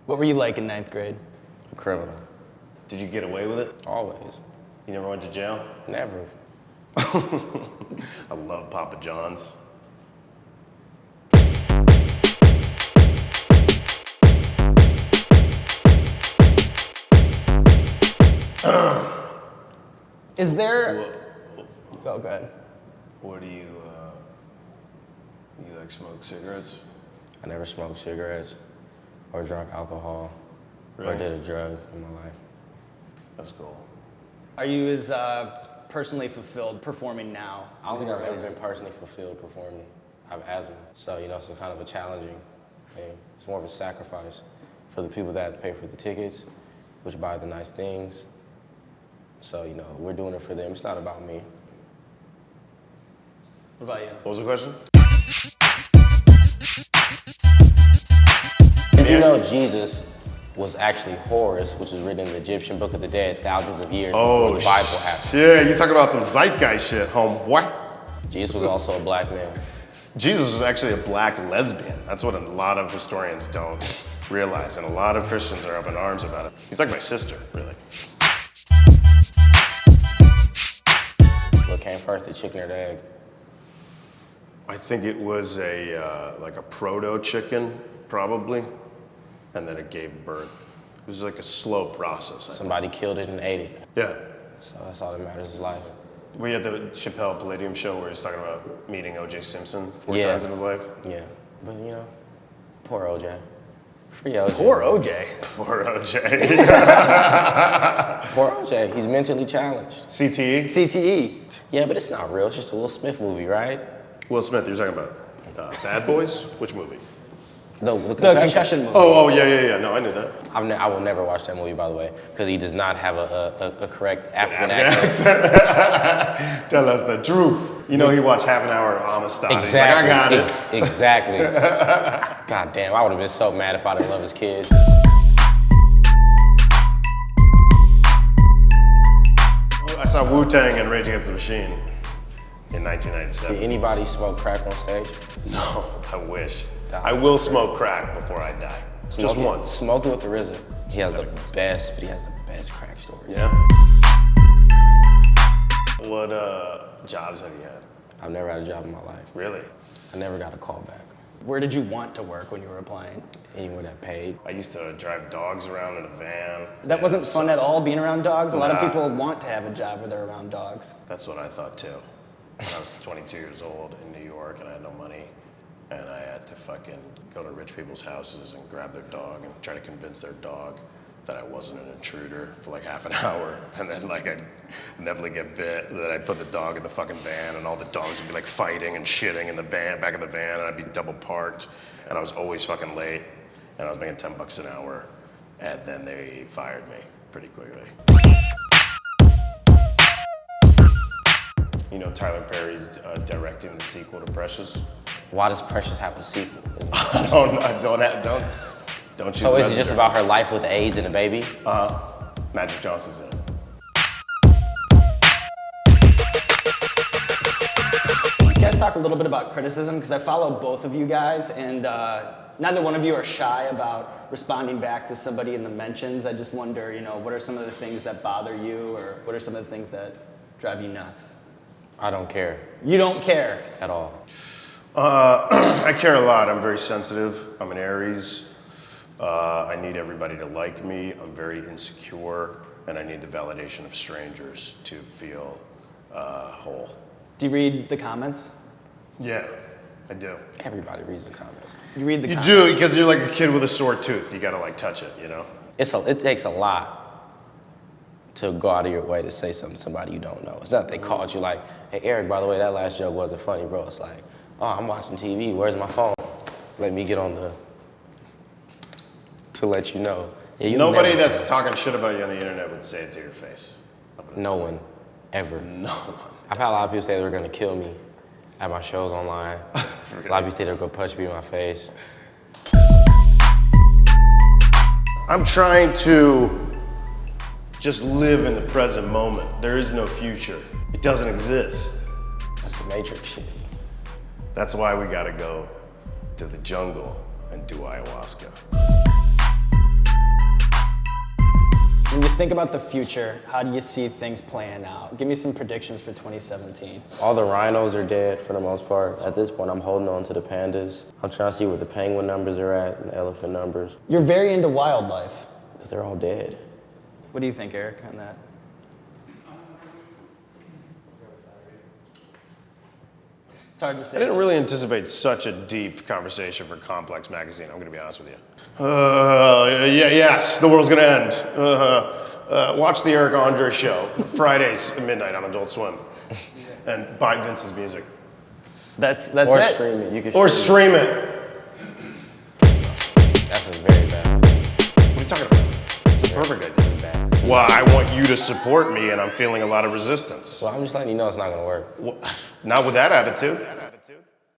What were you like in 9th grade? A criminal. Did you get away with it? Always. You never went to jail? Never. I love Papa John's. Is there... Go ahead. What do you like smoke cigarettes? I never smoked cigarettes or drunk alcohol Really? or did a drug in my life. That's cool. Are you as personally fulfilled performing now? I don't think I've ever been personally fulfilled performing. I have asthma, so it's kind of a challenging thing. It's more of a sacrifice for the people that pay for the tickets, which buy the nice things. So, we're doing it for them. It's not about me. What about you? What was the question? Did you know Jesus was actually Horus, which was written in the Egyptian Book of the Dead thousands of years before the Bible happened? Yeah, you talking about some zeitgeist shit, homeboy. Jesus was also a black man. Jesus was actually a black lesbian. That's what a lot of historians don't realize, and a lot of Christians are up in arms about it. He's like my sister, really. What came first, the chicken or the egg? I think it was like a proto chicken, probably, and then it gave birth. It was like a slow process. Somebody killed it and ate it. Yeah. So that's all that matters in life. We had the Chappelle Palladium show where he was talking about meeting O.J. Simpson 4 Yeah. times in his life. Yeah, but poor OJ. Free OJ. Poor OJ. Poor O.J. Poor OJ, he's mentally challenged. CTE? CTE. Yeah, but it's not real, it's just a Will Smith movie, right? Will Smith, you're talking about Bad Boys? Which movie? The The concussion movie. Oh, yeah. No, I knew that. I will never watch that movie, by the way, because he does not have a correct African accent. Tell us the truth. He watched half an hour of Amistad. Exactly. He's like, I got it. Exactly. God damn, I would have been so mad if I didn't love his kids. I saw Wu-Tang and Rage Against the Machine in 1997. Did anybody smoke crack on stage? No, I wish. I will smoke crack before I die. Just once. Smoking with the RZA. He has the best crack stories. Yeah? What jobs have you had? I've never had a job in my life. Really? I never got a call back. Where did you want to work when you were applying? Anywhere that paid. I used to drive dogs around in a van. That wasn't fun at all, being around dogs? A lot of Nah. people want to have a job where they're around dogs. That's what I thought too. When I was 22 years old in New York and I had no money, and I had to fucking go to rich people's houses and grab their dog and try to convince their dog that I wasn't an intruder for like half an hour, and then I'd inevitably get bit, and then I'd put the dog in the fucking van, and all the dogs would be like fighting and shitting in the van, back of the van, and I'd be double parked, and I was always fucking late, and I was making $10 an hour, and then they fired me pretty quickly. Tyler Perry's directing the sequel to Precious. Why does Precious have a sequel? Don't you? So is it just about her life with AIDS and a baby? Magic Johnson's in it. You guys talk a little bit about criticism, because I follow both of you guys, and neither one of you are shy about responding back to somebody in the mentions. I just wonder, what are some of the things that bother you, or what are some of the things that drive you nuts? I don't care You don't care. at all. I care a lot. I'm very sensitive. I'm an Aries. I need everybody to like me. I'm very insecure, and I need the validation of strangers to feel whole. Do you read the comments? Yeah, I do. Everybody reads the comments. You read the You comments? do, because you're like a kid with a sore tooth. You gotta touch it, It takes a lot to go out of your way to say something to somebody you don't know. It's not they called you like, hey Eric, by the way, that last joke wasn't funny, bro. It's like, oh, I'm watching TV, where's my phone? Let me get on to let you know. Yeah, Nobody that's talking shit about you on the internet would say it to your face. No one, ever. No one. I've had a lot of people say they were gonna kill me at my shows online. A lot of people say they were gonna punch me in my face. I'm trying to just live in the present moment. There is no future. It doesn't exist. That's some Matrix shit. That's why we gotta go to the jungle and do ayahuasca. think about the future, how do you see things playing out? Give me some predictions for 2017. All the rhinos are dead for the most part. At this point, I'm holding on to the pandas. I'm trying to see where the penguin numbers are at and the elephant numbers, You're very into wildlife. because they're all dead. What do you think, Eric, on that? It's hard to I say. didn't really anticipate such a deep conversation for Complex Magazine. I'm going to be honest with you. Yes, the world's going to end. Watch the Eric André show Fridays at midnight on Adult Swim, and buy Vince's music That's Or it. stream it. You can or stream stream it. it. That's a very bad idea. What are you talking about? It's a perfect idea. It's bad. Well, I want you to support me, and I'm feeling a lot of resistance. So I'm just letting you know it's not going to work. Not with that attitude.